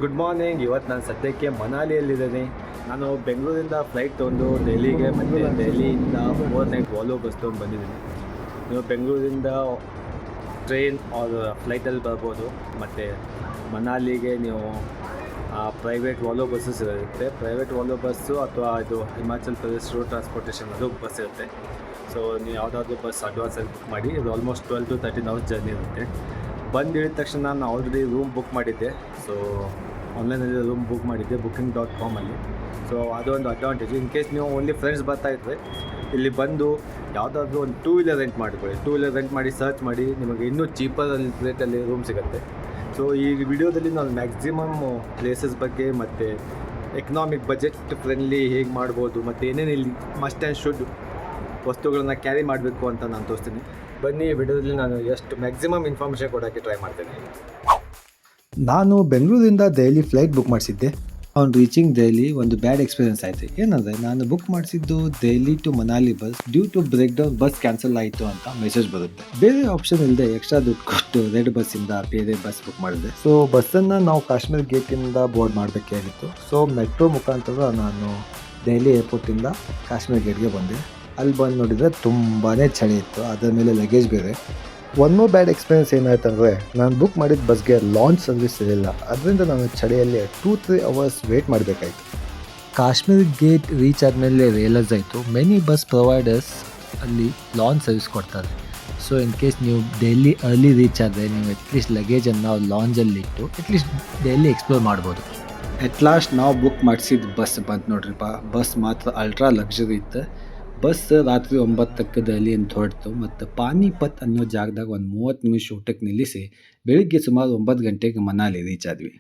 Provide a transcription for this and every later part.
Good morning. ಇವತ್ತು ನಾನು ಸದ್ಯಕ್ಕೆ ಮನಾಲಿಯಲ್ಲಿದ್ದೀನಿ. ನಾನು ಬೆಂಗಳೂರಿಂದ ಫ್ಲೈಟ್ ತೊಗೊಂಡು ದೆಹಲಿಗೆ ಮತ್ತು ದೆಹಲಿಯಿಂದ ಓವರ್ ನೈಟ್ ವಾಲ್ವೋ ಬಸ್ ತೊಗೊಂಡು ಬಂದಿದ್ದೀನಿ. ನೀವು ಬೆಂಗಳೂರಿಂದ ಟ್ರೈನ್ ಆರ್ ಫ್ಲೈಟಲ್ಲಿ ಬರ್ಬೋದು. ಮತ್ತು ಮನಾಲಿಗೆ ನೀವು ಪ್ರೈವೇಟ್ ವಾಲ್ವೋ ಬಸ್ಸಸ್ ಇರುತ್ತೆ. ಪ್ರೈವೇಟ್ ವಾಲ್ವೋ ಬಸ್ಸು ಅಥವಾ ಇದು ಹಿಮಾಚಲ್ ಪ್ರದೇಶ್ ರೋಡ್ ಟ್ರಾನ್ಸ್ಪೋರ್ಟೇಷನ್ ಅದು ಬಸ್ ಇರುತ್ತೆ. ಸೊ ನೀವು ಯಾವುದಾದ್ರೂ ಬಸ್ ಅಡ್ವಾನ್ಸಲ್ಲಿ ಬುಕ್ ಮಾಡಿ. ಇದು ಆಲ್ಮೋಸ್ಟ್ 12 to 13 ಅವರ್ಸ್ ಜರ್ನಿ ಇರುತ್ತೆ. ಬಂದಿಳಿದ ತಕ್ಷಣ ನಾನು ಆಲ್ರೆಡಿ ರೂಮ್ ಬುಕ್ ಮಾಡಿದ್ದೆ. ಸೊ ಆನ್ಲೈನಲ್ಲಿ ರೂಮ್ ಬುಕ್ ಮಾಡಿದ್ದೆ booking.com. ಸೊ ಅದೊಂದು ಅಡ್ವಾಂಟೇಜ್. ಇನ್ ಕೇಸ್ ನೀವು ಓನ್ಲಿ ಫ್ರೆಂಡ್ಸ್ ಬರ್ತಾಯಿದ್ರೆ ಇಲ್ಲಿ ಬಂದು ಯಾವುದಾದ್ರೂ ಒಂದು 2 ವೀಲರ್ ರೆಂಟ್ ಮಾಡಿಕೊಳ್ಳಿ. 2 ವೀಲರ್ ರೆಂಟ್ ಮಾಡಿ ಸರ್ಚ್ ಮಾಡಿ, ನಿಮಗೆ ಇನ್ನೂ ಚೀಪರಲ್ಲಿ ರೇಟಲ್ಲಿ ರೂಮ್ ಸಿಗುತ್ತೆ. ಸೊ ಈ ವಿಡಿಯೋದಲ್ಲಿ ನಾನು ಮ್ಯಾಕ್ಸಿಮಮ್ ಪ್ಲೇಸಸ್ ಬಗ್ಗೆ ಮತ್ತು ಎಕನಾಮಿಕ್ ಬಜೆಟ್ ಫ್ರೆಂಡ್ಲಿ ಹೇಗೆ ಮಾಡ್ಬೋದು ಮತ್ತು ಏನೇನು ಇಲ್ಲಿ ಮಸ್ಟ್ ಆ್ಯಂಡ್ ಶುಡ್ ವಸ್ತುಗಳನ್ನ ಕ್ಯಾರಿ ಮಾಡಬೇಕು ಅಂತ ನಾನು ತೋರಿಸ್ತೀನಿ. ಬನ್ನಿ, ವಿಡಿಯೋದಲ್ಲಿ ನಾನು ಎಷ್ಟು ಮ್ಯಾಕ್ಸಿಮಮ್ ಇನ್ಫಾರ್ಮೇಷನ್ ಕೊಡೋಕ್ಕೆ ಟ್ರೈ ಮಾಡ್ತೇನೆ. ನಾನು ಬೆಂಗಳೂರಿಂದ ದೆಹಲಿ ಫ್ಲೈಟ್ ಬುಕ್ ಮಾಡಿಸಿದ್ದೆ. ಆನ್ ರೀಚಿಂಗ್ ದೆಹಲಿ ಒಂದು ಬ್ಯಾಡ್ ಎಕ್ಸ್ಪೀರಿಯನ್ಸ್ ಆಯಿತು. ಏನಂದರೆ ನಾನು ಬುಕ್ ಮಾಡಿಸಿದ್ದು Delhi to Manali bus due to breakdown bus cancel ಆಯಿತು ಅಂತ ಮೆಸೇಜ್ ಬರುತ್ತೆ. ಬೇರೆ ಆಪ್ಷನ್ ಇಲ್ಲದೆ ಎಕ್ಸ್ಟ್ರಾ ದುಡ್ಡು ಕೊಟ್ಟು ರೆಡ್ ಬಸ್ಸಿಂದ ಬೇರೆ ಬಸ್ ಬುಕ್ ಮಾಡಿದೆ. ಸೊ ಬಸ್ಸನ್ನು ನಾವು ಕಾಶ್ಮೀರ್ ಗೇಟಿಂದ ಬೋರ್ಡ್ ಮಾಡಬೇಕಾಗಿತ್ತು. ಸೊ ಮೆಟ್ರೋ ಮುಖಾಂತರ ನಾನು ದೆಹಲಿ ಏರ್ಪೋರ್ಟಿಂದ ಕಾಶ್ಮೀರ್ ಗೇಟ್ಗೆ ಬಂದೆ. ಅಲ್ಲಿ ಬಂದು ನೋಡಿದರೆ ತುಂಬಾ ಚಳಿ ಇತ್ತು, ಅದರ ಮೇಲೆ ಲಗೇಜ್ ಬೇರೆ. ಒನ್ ಮೋರ್ ಬ್ಯಾಡ್ ಎಕ್ಸ್ಪೀರಿಯನ್ಸ್ ಏನಾಯ್ತು ಅಂದರೆ, ನಾನು ಬುಕ್ ಮಾಡಿದ ಬಸ್ಗೆ ಲಾಂಚ್ ಸರ್ವಿಸ್ ಇರಲಿಲ್ಲ. ಅದರಿಂದ ನಾನು ಚಳಿಯಲ್ಲಿ 2-3 ಅವರ್ಸ್ ವೇಟ್ ಮಾಡಬೇಕಾಯಿತು. ಕಾಶ್ಮೀರ್ ಗೇಟ್ ರೀಚ್ ಆದಮೇಲೆ ರಿಯಲೈಸ್ ಆಯಿತು, ಮೆನಿ ಬಸ್ ಪ್ರೊವೈಡರ್ಸ್ ಅಲ್ಲಿ ಲಾಂಚ್ ಸರ್ವಿಸ್ ಕೊಡ್ತಾರೆ. ಸೊ ಇನ್ ಕೇಸ್ ನೀವು ಡೆಲ್ಲಿ ಅರ್ಲಿ ರೀಚ್ ಆದರೆ ನೀವು ಅಟ್ಲೀಸ್ಟ್ ಲಗೇಜನ್ನು ಲಾಂಜಲ್ಲಿ ಇಟ್ಟು ಅಟ್ಲೀಸ್ಟ್ ಡೆಲ್ಲಿ ಎಕ್ಸ್ಪ್ಲೋರ್ ಮಾಡ್ಬೋದು. ಅಟ್ ಲಾಸ್ಟ್ ನಾವು ಬುಕ್ ಮಾಡಿಸಿದ ಬಸ್ ಬಂತು ನೋಡ್ರಿಪ್ಪ. ಬಸ್ ಮಾತ್ರ ಅಲ್ಟ್ರಾ ಲಕ್ಸುರಿ ಇತ್ತು. ಬಸ್ ರಾತ್ರಿ 9ಕ್ಕೆ ದೆಹಲಿಯಿಂದ ಹೊರಡ್ತು ಮತ್ತು ಪಾನಿಪತ್ ಅನ್ನೋ ಜಾಗದಾಗ ಒಂದು 30 ನಿಮಿಷ ಊಟಕ್ಕೆ ನಿಲ್ಲಿಸಿ ಬೆಳಿಗ್ಗೆ ಸುಮಾರು 9 ಗಂಟೆಗೆ ಮನಾಲಿ ರೀಚ್ ಆದ್ವಿ.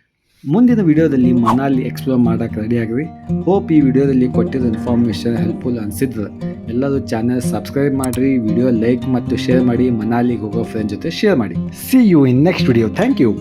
ಮುಂದಿನ ವಿಡಿಯೋದಲ್ಲಿ ಮನಾಲಿ ಎಕ್ಸ್ಪ್ಲೋರ್ ಮಾಡೋಕ್ಕೆ ರೆಡಿ ಆಗ್ರಿ. ಹೋಪ್ ಈ ವಿಡಿಯೋದಲ್ಲಿ ಕೊಟ್ಟಿರೋ ಇನ್ಫಾರ್ಮೇಷನ್ ಹೆಲ್ಪ್ಫುಲ್ ಅನಿಸಿದ್ರೆ ಎಲ್ಲರೂ ಚಾನಲ್ ಸಬ್ಸ್ಕ್ರೈಬ್ ಮಾಡಿರಿ, ವಿಡಿಯೋ ಲೈಕ್ ಮತ್ತು ಶೇರ್ ಮಾಡಿ, ಮನಾಲಿಗೆ ಹೋಗೋ ಫ್ರೆಂಡ್ ಜೊತೆ ಶೇರ್ ಮಾಡಿ. See you in next video. Thank you.